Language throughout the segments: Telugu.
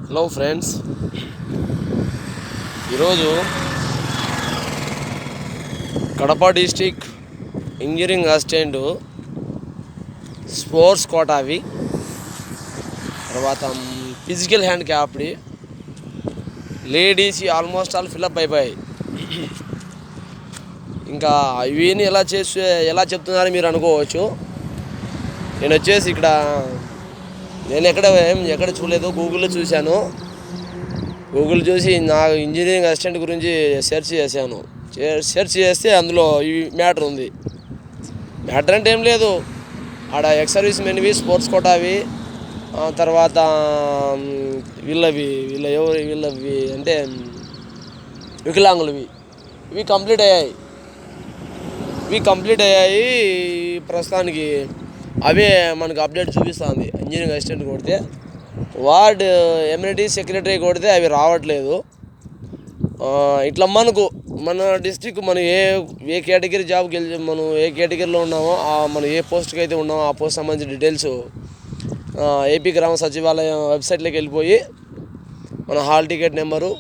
హలో ఫ్రెండ్స్, ఈరోజు Kadapa district engineering assistant sports కోటావి, తర్వాత physical handicapped ladies almost all fill up అయిపోయాయి. ఇంకా ఇవన్నీ ఎలా చెప్తున్నారని మీరు అనుకోవచ్చు. నేను వచ్చేసి నేను ఎక్కడ చూడలేదు, గూగుల్లో చూశాను. గూగుల్ చూసి నా ఇంజనీరింగ్ అసిస్టెంట్ గురించి సెర్చ్ చేశాను. సెర్చ్ చేస్తే అందులో ఈ మ్యాటర్ ఉంది. మ్యాటర్ అంటే ఏం లేదు, ఆడ ఎక్స్ సర్వీస్ మెన్వి, స్పోర్ట్స్ కోటావి, తర్వాత వీళ్ళవి అంటే వికలాంగులవి ఇవి కంప్లీట్ అయ్యాయి. ప్రస్తుతానికి అవే మనకు అప్డేట్ చూపిస్తుంది. ఇంజనీరింగ్ అసిస్టెంట్ కొడితే వార్డ్ ఎమ్యూనిటీ సెక్రటరీ కొడితే అవి రావట్లేదు. ఇట్లా మన డిస్ట్రిక్ట్ మనం ఏ కేటగిరీ జాబ్కి వెళ్ళి మనం ఏ కేటగిరీలో ఉన్నామో, మనం ఏ పోస్ట్కి అయితే ఉన్నామో ఆ పోస్ట్ సంబంధించిన డీటెయిల్స్ ఏపీ గ్రామ సచివాలయం వెబ్సైట్లోకి వెళ్ళిపోయి మన hall ticket number,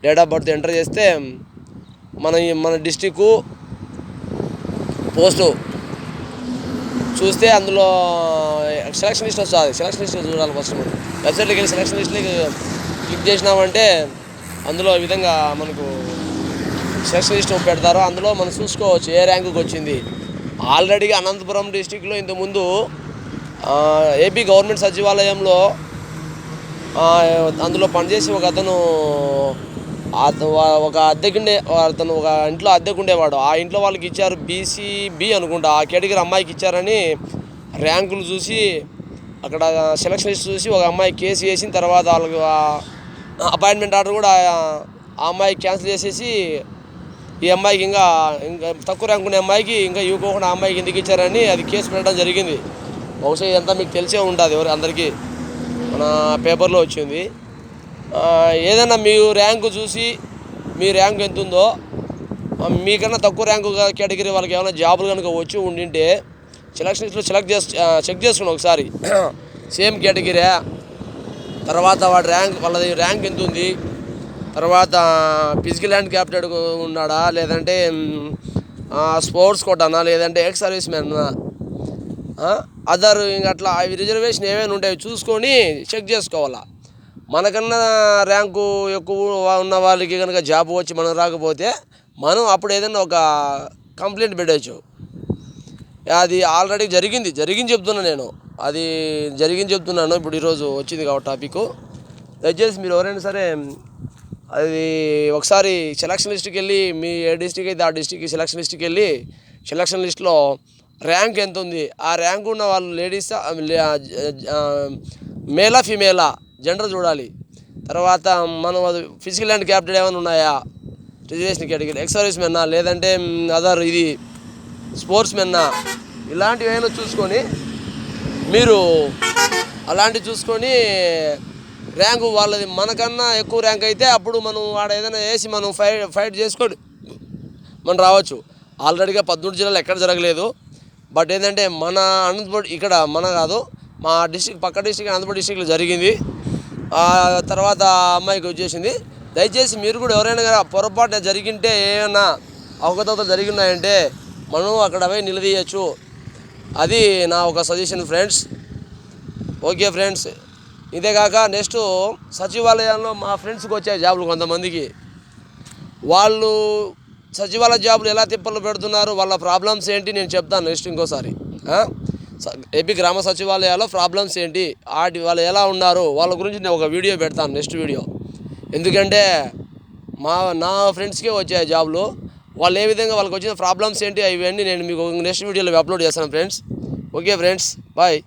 date of birth enter చేస్తే మన డిస్ట్రిక్కు పోస్టు చూస్తే అందులో సెలక్షన్ లిస్ట్ వస్తుంది. సెలక్షన్ లిస్ట్ చూడాలి ఫస్ట్. మనం వెబ్సైట్లోకి వెళ్ళి సెలక్షన్ లిస్ట్లోకి క్లిక్ చేసినామంటే అందులో ఈ విధంగా మనకు సెలక్షన్ లిస్ట్ పెడతారు. అందులో మనం చూసుకోవచ్చు ఏ ర్యాంకుకి వచ్చింది. ఆల్రెడీగా అనంతపురం డిస్టిక్లో ఇంతకుముందు ఏపీ గవర్నమెంట్ సచివాలయంలో అందులో పనిచేసి ఒక అతను ఒక ఇంట్లో అద్దెకుండేవాడు. ఆ ఇంట్లో వాళ్ళకి ఇచ్చారు బీసీబీ అనుకుంటా, ఆ కేటగిరీ అమ్మాయికి ఇచ్చారని ర్యాంకులు చూసి అక్కడ సెలక్షన్ లిస్ట్ చూసి ఒక అమ్మాయి కేసు వేసిన తర్వాత వాళ్ళకి అపాయింట్మెంట్ ఆర్డర్ కూడా ఆ అమ్మాయికి క్యాన్సిల్ చేసేసి ఈ అమ్మాయికి ఇంకా తక్కువ ర్యాంక్ ఉన్న అమ్మాయికి ఇంకా ఇవ్వకుండా ఆ అమ్మాయికి ఎందుకు ఇచ్చారని అది కేసు పెట్టడం జరిగింది. బహుశా ఇదంతా మీకు తెలిసే ఉంటుంది, అందరికీ మన పేపర్లో వచ్చింది. ఏదైనా మీ ర్యాంకు చూసి మీ ర్యాంకు ఎంత ఉందో, మీకన్నా తక్కువ ర్యాంకు కేటగిరీ వాళ్ళకి ఏమైనా జాబులు కనుక వచ్చి ఉండింటే సెలక్షన్ లిస్ట్లో చెక్ చేసుకోండి ఒకసారి. సేమ్ కేటగిరీ, తర్వాత వాళ్ళది ర్యాంక్ ఎంత ఉంది, తర్వాత ఫిజికల్ హ్యాండ్ క్యాప్టెడ్ ఉన్నాడా, లేదంటే స్పోర్ట్స్ కోటానా, లేదంటే ఎక్స్ సర్వీస్ మ్యాన్నా, అదర్ ఇంకా అట్లా అవి రిజర్వేషన్ ఏమైనా ఉంటాయో చూసుకొని చెక్ చేసుకోవాలా. మనకన్నా ర్యాంకు ఎక్కువ ఉన్న వాళ్ళకి కనుక జాబ్ వచ్చి మనం రాకపోతే మనం అప్పుడు ఏదైనా ఒక కంప్లైంట్ పెట్టవచ్చు. అది ఆల్రెడీ జరిగింది చెప్తున్నాను నేను. అది జరిగింది చెప్తున్నాను. ఇప్పుడు ఈరోజు వచ్చింది కాబట్టి టాపిక్. దయచేసి మీరు ఎవరైనా సరే అది ఒకసారి సెలక్షన్ లిస్ట్కి వెళ్ళి, మీ ఏ డిస్టిక్ అయితే ఆ డిస్టిక్ సెలక్షన్ లిస్ట్కి వెళ్ళి సెలక్షన్ లిస్ట్లో ర్యాంక్ ఎంత ఉంది, ఆ ర్యాంక్ ఉన్న వాళ్ళు లేడీసా, మేలా ఫీమేలా, జెండర్ చూడాలి. తర్వాత మనం ఫిజికల్ హ్యాండ్ క్యాప్టెడ్ ఏమైనా ఉన్నాయా, రిజర్వేషన్ కేటగిరీ, ఎక్స్ సర్వీస్ మెన్నా, లేదంటే అదర్ ఇది స్పోర్ట్స్ మెన్నా, ఇలాంటివి ఏమైనా చూసుకొని మీరు అలాంటివి చూసుకొని ర్యాంకు వాళ్ళది మనకన్నా ఎక్కువ ర్యాంక్ అయితే అప్పుడు మనం వాడ ఏదైనా వేసి మనం ఫైట్ చేసుకొని మనం రావచ్చు. ఆల్రెడీగా 13 జిల్లాలు ఎక్కడ జరగలేదు. బట్ ఏంటంటే మన అనంతపురం ఇక్కడ కాదు, మా డిస్టిక్ పక్క డిస్టిక్ అనంతపురం డిస్టిక్లో జరిగింది. తర్వాత అమ్మాయికి వచ్చేసింది. దయచేసి మీరు కూడా ఎవరైనా పొరపాటు జరిగింటే, ఏమైనా అవకతవకలు జరిగినాయంటే మనం అక్కడ పోయి నిలదీయచ్చు. అది నా ఒక సజెషన్ ఫ్రెండ్స్. ఓకే ఫ్రెండ్స్, ఇదేకాక నెక్స్ట్ సచివాలయంలో మా ఫ్రెండ్స్కి వచ్చాయి జాబులు. కొంతమందికి వాళ్ళు సచివాలయ జాబులు ఎలా తిప్పలు పెడుతున్నారు, వాళ్ళ ప్రాబ్లమ్స్ ఏంటి నేను చెప్తాను నెక్స్ట్ ఇంకోసారి. ఏపీ గ్రామ సచివాలయాల్లో ప్రాబ్లమ్స్ ఏంటి, వాళ్ళు ఎలా ఉన్నారు, వాళ్ళ గురించి నేను ఒక వీడియో పెడతాను నెక్స్ట్ వీడియో. ఎందుకంటే నా ఫ్రెండ్స్కే వచ్చాయి జాబులు. వాళ్ళు ఏ విధంగా వాళ్ళకి వచ్చిన ప్రాబ్లమ్స్ ఏంటి, ఇవన్నీ నేను మీకు నెక్స్ట్ వీడియోలో అప్లోడ్ చేస్తాను ఫ్రెండ్స్. Okay friends, bye.